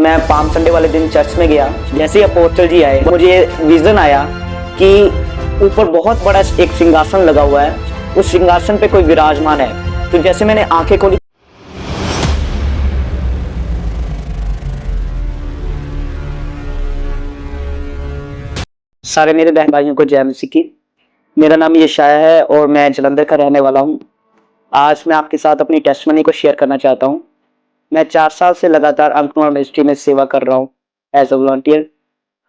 मैं palm Sunday वाले दिन चर्च में गया, जैसे ही अपोस्टल जी आए मुझे विजन आया कि ऊपर बहुत बड़ा एक सिंहासन लगा हुआ है, उस सिंहासन पे कोई विराजमान है। तो जैसे मैंने आंखें खोली, सारे मेरे बहन भाइयों को जय मसीह की। मेरा नाम यशाया है और मैं जलंधर का रहने वाला हूँ। आज मैं आपके साथ अपनी टेस्टमनी को शेयर करना चाहता हूँ। मैं 4 साल से लगातार अंकुर मिनिस्ट्री में सेवा कर रहा हूँ एज अ वॉलंटियर।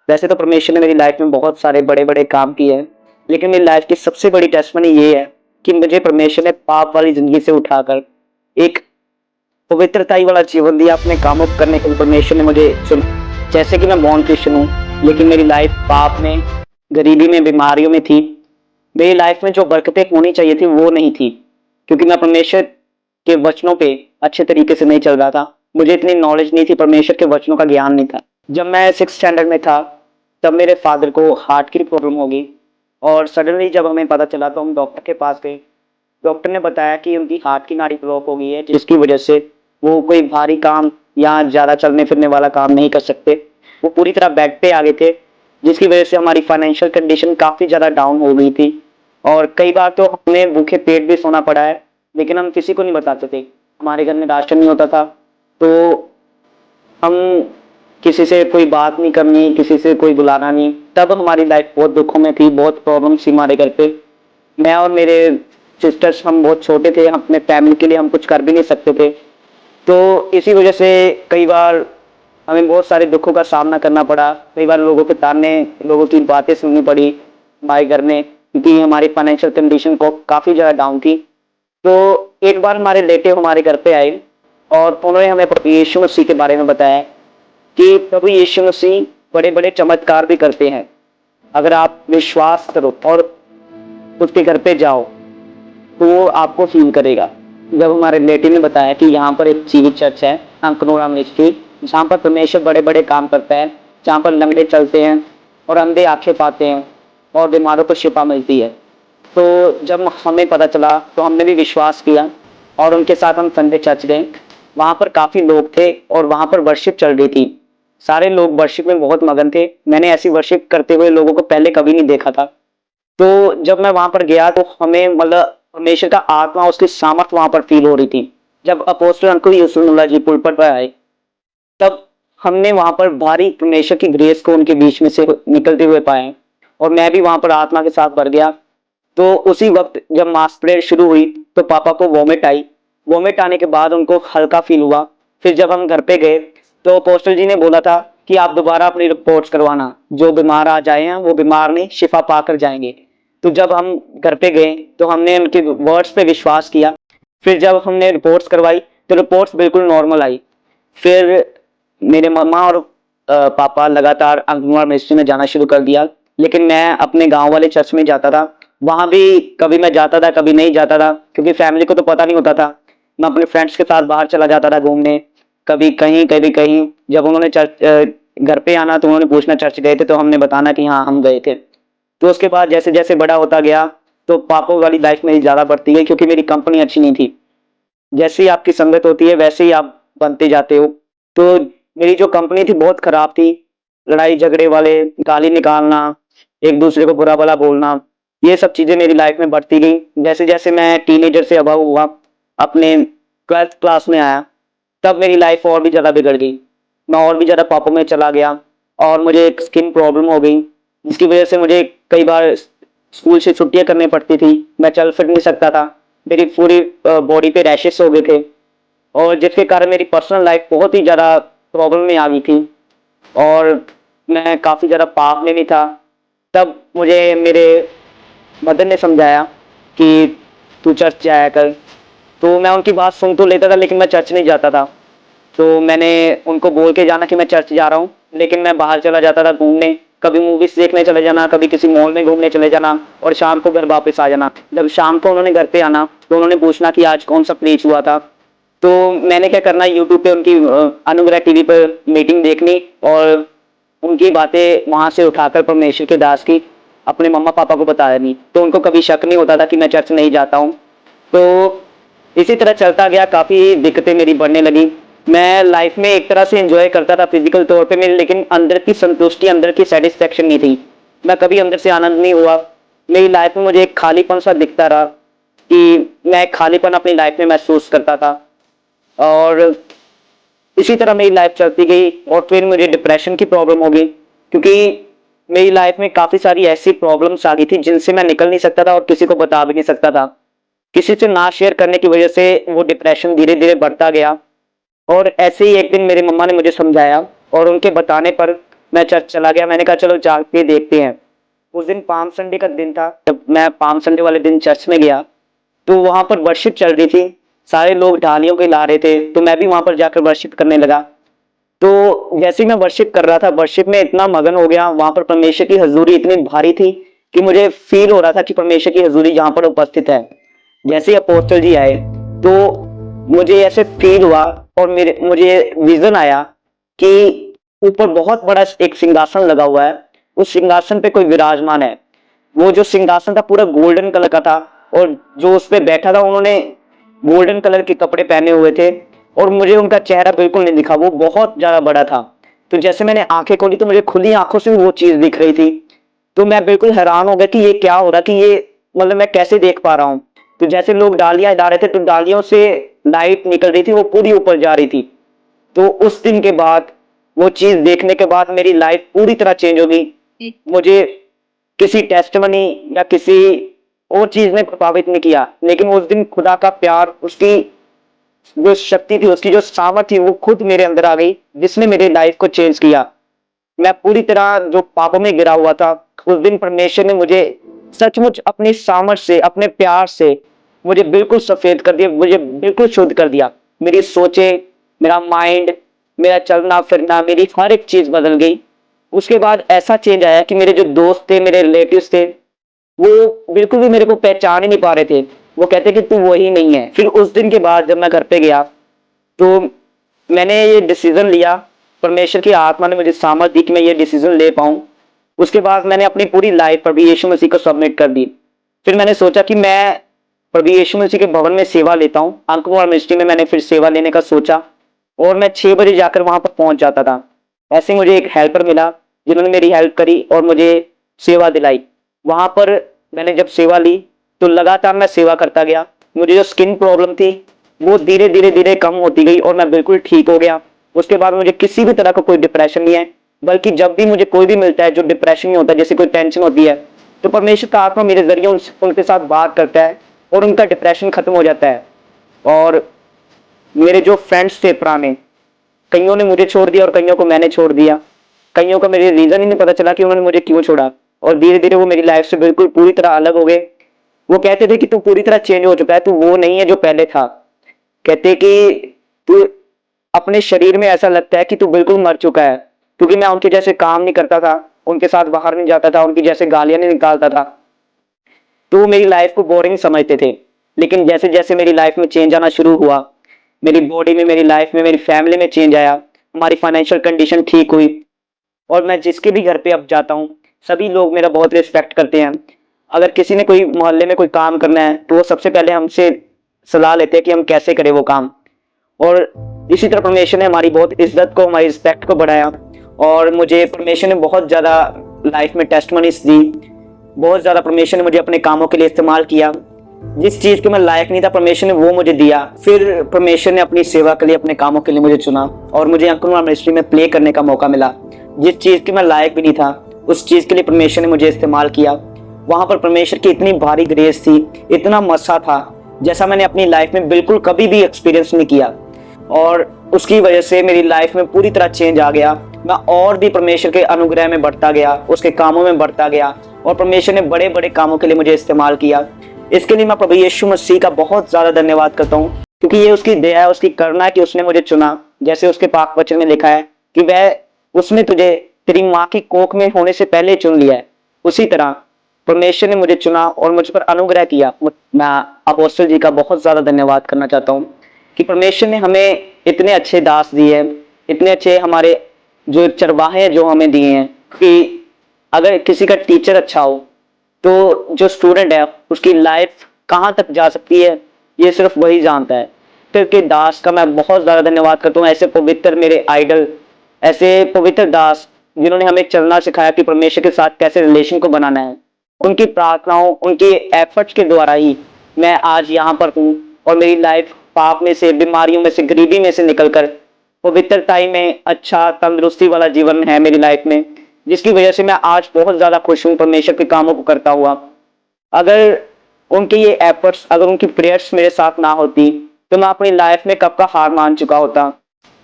वैसे तो परमेश्वर ने मेरी लाइफ में बहुत सारे बड़े बड़े काम किए हैं, लेकिन मेरी लाइफ की सबसे बड़ी टेस्टमनी ये है कि मुझे परमेश्वर ने पाप वाली जिंदगी से उठाकर एक पवित्रताई वाला जीवन दिया। अपने कामों को करने के लिए परमेश्वर ने मुझे चुना। जैसे कि मैं बॉर्न क्रिश्चियन हूँ, लेकिन मेरी लाइफ पाप में, गरीबी में, बीमारियों में थी। मेरी लाइफ में जो बरकतें होनी चाहिए थी वो नहीं थी, क्योंकि मैं परमेश्वर के वचनों पे अच्छे तरीके से नहीं चल रहा था। मुझे इतनी नॉलेज नहीं थी, परमेश्वर के वचनों का ज्ञान नहीं था। जब मैं 6th स्टैंडर्ड में था तब मेरे फादर को हार्ट की प्रॉब्लम हो गई, और सडनली जब हमें पता चला तो हम डॉक्टर के पास गए। डॉक्टर ने बताया कि उनकी हार्ट की नाड़ी ब्लॉक हो गई है, जिसकी वजह से वो कोई भारी काम या ज़्यादा चलने फिरने वाला काम नहीं कर सकते। वो पूरी तरह बेड पे आ गए थे, जिसकी वजह से हमारी फाइनेंशियल कंडीशन काफ़ी ज़्यादा डाउन हो गई थी, और कई बार तो हमें भूखे पेट भी सोना पड़ा है। लेकिन हम किसी को नहीं बताते थे, हमारे घर में राशन नहीं होता था, तो हम किसी से कोई बात नहीं करनी, किसी से कोई बुलाना नहीं। तब हमारी लाइफ बहुत दुखों में थी, बहुत प्रॉब्लम थी हमारे घर पे। मैं और मेरे सिस्टर्स, हम बहुत छोटे थे, हम अपने फैमिली के लिए हम कुछ कर भी नहीं सकते थे। तो इसी वजह से कई बार हमें बहुत सारे दुखों का सामना करना पड़ा। कई बार लोगों के ताने, लोगों की बातें सुननी पड़ी हमारे घर में, क्योंकि हमारी फाइनेंशियल कंडीशन को काफ़ी ज़्यादा डाउन थी। तो एक बार हमारे रिलेटिव हमारे घर पे आए और उन्होंने हमें प्रभु यीशु मसीह के बारे में बताया कि प्रभु यीशु मसीह बड़े बड़े चमत्कार भी करते हैं। अगर आप विश्वास करो और उसके घर पे जाओ तो वो आपको फील करेगा। जब हमारे रिलेटिव ने बताया कि यहाँ पर एक चीनी चर्च है अंकनोरा मिनिस्ट्री, जहाँ पर परमेश्वर बड़े बड़े काम करता है, जहाँ पर लंगड़े चलते हैं और अंधे आंखें पाते हैं और बीमारों को शिफा मिलती है, तो जब हमें पता चला तो हमने भी विश्वास किया और उनके साथ हम संडे चर्च गए। वहाँ पर काफ़ी लोग थे और वहाँ पर वर्शिप चल रही थी। सारे लोग वर्शिप में बहुत मगन थे। मैंने ऐसी वर्शिप करते हुए लोगों को पहले कभी नहीं देखा था। तो जब मैं वहाँ पर गया तो हमें मतलब परमेश्वर का आत्मा, उसकी सामर्थ वहाँ पर फील हो रही थी। जब अपोस्टल अंकुर यूसुफुल्लाह जी पुलपट पर आए तब हमने वहाँ पर भारी परमेश्वर की ग्रेस को उनके बीच में से निकलते हुए पाए, और मैं भी वहाँ पर आत्मा के साथ भर गया। तो उसी वक्त जब मास प्रेयर शुरू हुई तो पापा को वॉमिट आई। वॉमिट आने के बाद उनको हल्का फील हुआ। फिर जब हम घर पे गए तो अपोस्टल जी ने बोला था कि आप दोबारा अपनी रिपोर्ट्स करवाना, जो बीमार आ जाए हैं वो बीमार नहीं, शिफा पाकर जाएंगे। तो जब हम घर पे गए तो हमने उनके वर्ड्स पे विश्वास किया। फिर जब हमने रिपोर्ट्स करवाई तो रिपोर्ट्स बिल्कुल नॉर्मल आई। फिर मेरे मम्मा और पापा लगातार अंगनवाड़ी मिनिस्ट्री में जाना शुरू कर दिया, लेकिन मैं अपने गांव वाले चर्च में जाता था। वहां भी कभी मैं जाता था, कभी नहीं जाता था, क्योंकि फैमिली को तो पता नहीं होता था। मैं अपने फ्रेंड्स के साथ बाहर चला जाता था घूमने, कभी कहीं कभी कहीं। जब उन्होंने चर्च घर पे आना तो उन्होंने पूछना चर्च गए थे, तो हमने बताना कि हाँ हम गए थे। तो उसके बाद जैसे जैसे बड़ा होता गया तो पापा वाली लाइफ मेरी ज़्यादा बढ़ती गई, क्योंकि मेरी कंपनी अच्छी नहीं थी। जैसे ही आपकी संगत होती है वैसे ही आप बनते जाते हो। तो मेरी जो कंपनी थी बहुत खराब थी। लड़ाई झगड़े वाले, गाली निकालना, एक दूसरे को बुरा भला बोलना, ये सब चीज़ें मेरी लाइफ में बढ़ती गई। जैसे जैसे मैं टीनेजर से अबव हुआ, अपने 12th क्लास में आया, तब मेरी लाइफ और भी ज़्यादा बिगड़ गई। मैं और भी ज़्यादा पापों में चला गया और मुझे एक स्किन प्रॉब्लम हो गई, जिसकी वजह से मुझे कई बार स्कूल से छुट्टियां करनी पड़ती थी। मैं चल फिर नहीं सकता था। मेरी पूरी बॉडी पे रैशेस हो गए थे, और जिसके कारण मेरी पर्सनल लाइफ बहुत ही ज़्यादा प्रॉब्लम में आ गई थी, और मैं काफ़ी ज़्यादा पाप में भी था। तब मुझे मेरे मदर ने समझाया कि तू चर्च जाया कर। तो मैं उनकी बात सुन तो लेता था, लेकिन मैं चर्च नहीं जाता था। तो मैंने उनको बोल के जाना कि मैं चर्च जा रहा हूँ, लेकिन मैं बाहर चला जाता था घूमने। कभी मूवीज देखने चले जाना, कभी किसी मॉल में घूमने चले जाना, और शाम को घर वापस आ जाना। जब शाम को उन्होंने घर पे आना तो उन्होंने पूछना कि आज कौन सा प्रीच हुआ था। तो मैंने क्या करना, यूट्यूब पे उनकी अनुग्रह टीवी पर मीटिंग देखनी और उनकी बातें वहां से उठाकर परमेश्वर के दास की अपने मम्मा पापा को बता देनी। तो उनको कभी शक नहीं होता था कि मैं चर्च नहीं जाता हूँ। तो इसी तरह चलता गया, काफ़ी दिक्कतें मेरी बढ़ने लगी। मैं लाइफ में एक तरह से एंजॉय करता था फिजिकल तौर पे मेरी, लेकिन अंदर की संतुष्टि, अंदर की सेटिस्फेक्शन नहीं थी। मैं कभी अंदर से आनंद नहीं हुआ। मेरी लाइफ में मुझे एक खालीपन सा दिखता रहा कि मैं एक खालीपन अपनी लाइफ में महसूस करता था। और इसी तरह मेरी लाइफ चलती गई और फिर मुझे डिप्रेशन की प्रॉब्लम हो गई, क्योंकि मेरी लाइफ में काफी सारी ऐसी प्रॉब्लम्स आ गई थी जिनसे मैं निकल नहीं सकता था और किसी को बता भी नहीं सकता था। किसी से ना शेयर करने की वजह से वो डिप्रेशन धीरे धीरे बढ़ता गया। और ऐसे ही एक दिन मेरी मम्मा ने मुझे समझाया और उनके बताने पर मैं चर्च चला गया। मैंने कहा चलो जाके देखते हैं। उस दिन पाम संडे का दिन था। जब मैं पाम संडे वाले दिन चर्च में गया तो वहां पर वर्शिप चल रही थी। सारे लोग डालियों के ला रहे थे, तो मैं भी वहां पर जाकर वर्शिप करने लगा। तो जैसे ही मैं वर्शिप कर रहा था, वर्शिप में इतना मगन हो गया, वहां पर परमेश्वर की हजूरी इतनी भारी थी कि मुझे फील हो रहा था कि परमेश्वर की हजूरी यहाँ पर उपस्थित है। जैसे ही अपोस्टल जी आए तो मुझे ऐसे फील हुआ और मेरे मुझे विजन आया कि ऊपर बहुत बड़ा एक सिंहासन लगा हुआ है। उस सिंहासन पे कोई विराजमान है। वो जो सिंहासन था पूरा गोल्डन कलर का था और जो उस पे बैठा था उन्होंने गोल्डन कलर के कपड़े पहने हुए थे और मुझे उनका चेहरा बिल्कुल नहीं दिखा। वो बहुत ज्यादा बड़ा था। तो जैसे मैंने आंखें खोली तो मुझे खुली आंखों से वो चीज दिख रही थी। तो मैं बिल्कुल हैरान हो गया कि ये क्या हो रहा, कि ये मतलब मैं कैसे देख पा रहा हूँ। तो जैसे लोग डालियां डाल रहे थे तो डालियों से लाइट निकल रही थी, वो पूरी ऊपर जा रही थी। तो उस दिन के बाद, वो चीज देखने के बाद मेरी लाइफ पूरी तरह चेंज हो गई। मुझे किसी टेस्टमनी या किसी और चीज ने प्रभावित नहीं किया, लेकिन उस दिन खुदा का प्यार, उसकी जो शक्ति थी, उसकी जो सामर्थ थी, वो खुद मेरे अंदर आ गई, जिसने मेरी लाइफ को चेंज किया। मैं पूरी तरह जो पापों में गिरा हुआ था, उस दिन परमेश्वर ने मुझे सचमुच अपनी सामर्थ से, अपने प्यार से मुझे बिल्कुल सफेद कर दिया, मुझे बिल्कुल शुद्ध कर दिया। मेरी सोचें, मेरा माइंड, मेरा चलना फिरना, मेरी हर एक चीज बदल गई। उसके बाद ऐसा चेंज आया कि मेरे जो दोस्त थे, मेरे रिलेटिव्स थे, वो बिल्कुल भी मेरे को पहचान ही नहीं पा रहे थे। वो कहते कि तू वही नहीं है। फिर उस दिन के बाद जब मैं घर पे गया तो मैंने ये डिसीजन लिया। परमेश्वर की आत्मा ने मुझे सामर्थ दी कि मैं ये डिसीजन ले पाऊं। उसके बाद मैंने अपनी पूरी लाइफ प्रभु यीशु मसीह को सबमिट कर दी। फिर मैंने सोचा कि मैं प्रभु यीशु मसीह के भवन में सेवा लेता हूँ। अंकपुर मिनिस्ट्री में मैंने फिर सेवा लेने का सोचा और मैं 6 बजे जाकर वहां पर पहुंच जाता था। ऐसे मुझे एक हेल्पर मिला जिन्होंने मेरी हेल्प करी और मुझे सेवा दिलाई। वहां पर मैंने जब सेवा ली तो लगातार मैं सेवा करता गया। मुझे जो स्किन प्रॉब्लम थी वो धीरे धीरे धीरे कम होती गई और मैं बिल्कुल ठीक हो गया। उसके बाद मुझे किसी भी तरह का कोई डिप्रेशन नहीं है, बल्कि जब भी मुझे कोई भी मिलता है जो डिप्रेशन नहीं होता, जैसे कोई टेंशन होती है, तो परमेश्वर का आत्मा मेरे जरिए उनके साथ बात करता है और उनका डिप्रेशन खत्म हो जाता है। और मेरे जो फ्रेंड्स थे पुराने, कईयों ने मुझे छोड़ दिया और कईयों को मैंने छोड़ दिया। कईयों का मेरे रीजन ही नहीं पता चला कि उन्होंने मुझे क्यों छोड़ा, और धीरे धीरे वो मेरी लाइफ से बिल्कुल पूरी तरह अलग हो गए। वो कहते थे कि तू पूरी तरह चेंज हो चुका है, तू वो नहीं है जो पहले था। कहते कि तू, अपने शरीर में ऐसा लगता है कि तू बिल्कुल मर चुका है, क्योंकि मैं उनके जैसे काम नहीं करता था, उनके साथ बाहर नहीं जाता था, उनकी जैसे गालियां नहीं निकालता था। तो वो मेरी लाइफ को बोरिंग समझते थे। लेकिन जैसे जैसे मेरी लाइफ में चेंज आना शुरू हुआ, मेरी बॉडी में, मेरी लाइफ में, मेरी फैमिली में चेंज आया, हमारी फाइनेंशियल कंडीशन ठीक हुई, और मैं जिसके भी घर पे अब जाता हूँ सभी लोग मेरा बहुत रिस्पेक्ट करते हैं। अगर किसी ने कोई मोहल्ले में कोई काम करना है तो वो सबसे पहले हमसे सलाह लेते हैं कि हम कैसे करें वो काम। और इसी तरह परमेश्वर ने हमारी बहुत इज्जत को, हमारी रिस्पेक्ट को बढ़ाया। और मुझे परमेश्वर ने बहुत ज़्यादा लाइफ में टेस्टमनीज दी। बहुत ज़्यादा परमेश्वर ने मुझे अपने कामों के लिए इस्तेमाल किया। जिस चीज़ के मैं लायक नहीं था परमेश्वर ने वो मुझे दिया। फिर परमेश्वर ने अपनी सेवा के लिए, अपने कामों के लिए मुझे चुना और मुझे अंकुर मिनिस्ट्री में प्ले करने का मौका मिला। जिस चीज़ के मैं लायक भी नहीं था उस चीज़ के लिए परमेश्वर ने मुझे इस्तेमाल किया। वहाँ पर परमेश्वर की इतनी भारी ग्रेस थी, इतना मस्सा था जैसा मैंने अपनी लाइफ में बिल्कुल कभी भी एक्सपीरियंस नहीं किया। और उसकी वजह से मेरी लाइफ में पूरी तरह चेंज आ गया। मैं और भी परमेश्वर के अनुग्रह में बढ़ता गया, उसके कामों में बढ़ता गया, और परमेश्वर ने बड़े बड़े कामों के लिए मुझे इस्तेमाल किया। इसके लिए मैं प्रभु यीशु मसीह का बहुत ज़्यादा धन्यवाद करता हूँ, क्योंकि ये उसकी दया है, उसकी करुणा है कि उसने मुझे चुना। जैसे उसके पाक वचन में लिखा है कि वह उसने तुझे तेरी माँ की कोख में होने से पहले चुन लिया है, उसी तरह परमेश्वर ने मुझे चुना और मुझ पर अनुग्रह किया। मैं अपोस्टल जी का बहुत ज़्यादा धन्यवाद करना चाहता हूँ कि परमेश्वर ने हमें इतने अच्छे दास दिए हैं, इतने अच्छे हमारे जो चरवाहे जो हमें दिए हैं, कि अगर किसी का टीचर अच्छा हो तो जो स्टूडेंट है उसकी लाइफ कहाँ तक जा सकती है ये सिर्फ वही जानता है। पवित्र के दास का मैं बहुत ज़्यादा धन्यवाद करता हूँ। ऐसे पवित्र मेरे आइडल, ऐसे पवित्र दास जिन्होंने हमें चलना सिखाया कि परमेश्वर के साथ कैसे रिलेशन को बनाना है। उनकी प्रार्थनाओं, उनके एफर्ट्स के द्वारा ही मैं आज यहाँ पर हूँ और मेरी लाइफ पाप में से, बीमारियों में से, गरीबी में से निकलकर पवित्रताई में अच्छा तंदुरुस्ती वाला जीवन है मेरी लाइफ में, जिसकी वजह से मैं आज बहुत ज़्यादा खुश हूँ परमेश्वर के कामों को करता हुआ। अगर उनके ये एफर्ट्स, अगर उनकी प्रेयर्स मेरे साथ ना होती तो मैं अपनी लाइफ में कब का हार मान चुका होता।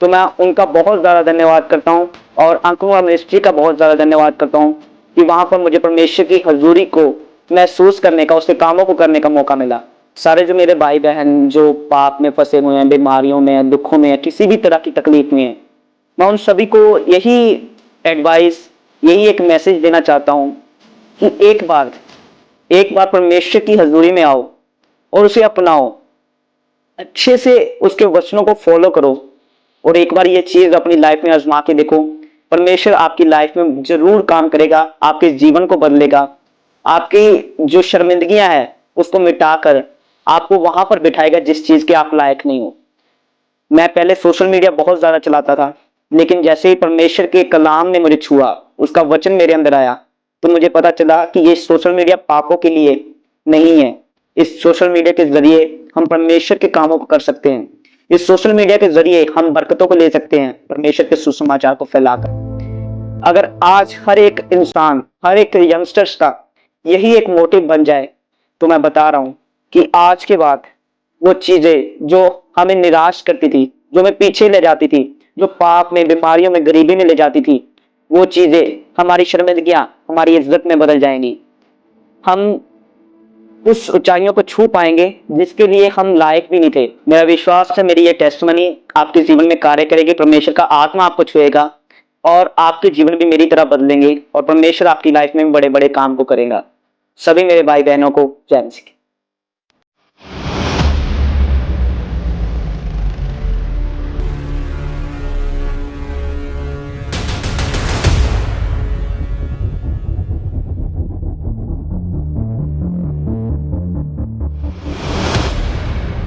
तो मैं उनका बहुत ज़्यादा धन्यवाद करता हूँ और अंकुर मिनिस्ट्री का बहुत ज़्यादा धन्यवाद करता हूँ कि वहाँ पर मुझे परमेश्वर की हजूरी को महसूस करने का, उसके कामों को करने का मौका मिला। सारे जो मेरे भाई बहन जो पाप में फंसे हुए हैं, बीमारियों में, दुखों में, किसी भी तरह की तकलीफ में हैं, मैं उन सभी को यही एडवाइस, यही एक मैसेज देना चाहता हूँ कि एक बार परमेश्वर की हजूरी में आओ और उसे अपनाओ, अच्छे से उसके वचनों को फॉलो करो और एक बार ये चीज अपनी लाइफ में आजमा के देखो। परमेश्वर आपकी लाइफ में जरूर काम करेगा, आपके जीवन को बदलेगा, आपकी जो शर्मिंदगियां हैं उसको मिटाकर आपको वहां पर बिठाएगा जिस चीज के आप लायक नहीं हो। मैं पहले सोशल मीडिया बहुत ज्यादा चलाता था, लेकिन जैसे ही परमेश्वर के कलाम ने मुझे छुआ, उसका वचन मेरे अंदर आया, तो मुझे पता चला कि ये सोशल मीडिया पापों के लिए नहीं है। इस सोशल मीडिया के जरिए हम परमेश्वर के कामों को कर सकते हैं। इस सोशल मीडिया के जरिए हम बरकतों को ले सकते हैं परमेश्वर के सुसमाचार को फैलाकर। अगर आज हर एक इंसान, हर एक यंगस्टर्स का यही एक मोटिव बन जाए, तो मैं बता रहा हूं कि आज के बाद वो चीजें जो हमें निराश करती थी, जो हमें पीछे ले जाती थी, जो पाप में, बीमारियों में, गरीबी में ले जाती थी, वो चीजें हमारी शर्मिंदगियां हमारी इज्जत में बदल जाएंगी। हम उस ऊंचाइयों को छू पाएंगे जिसके लिए हम लायक भी नहीं थे। मेरा विश्वास है मेरी ये टेस्टमनी आपके जीवन में कार्य करेगी, परमेश्वर का आत्मा आपको छुएगा और आपके जीवन भी मेरी तरह बदलेंगे और परमेश्वर आपकी लाइफ में बड़े बड़े काम को करेगा। सभी मेरे भाई बहनों को जय मसीह।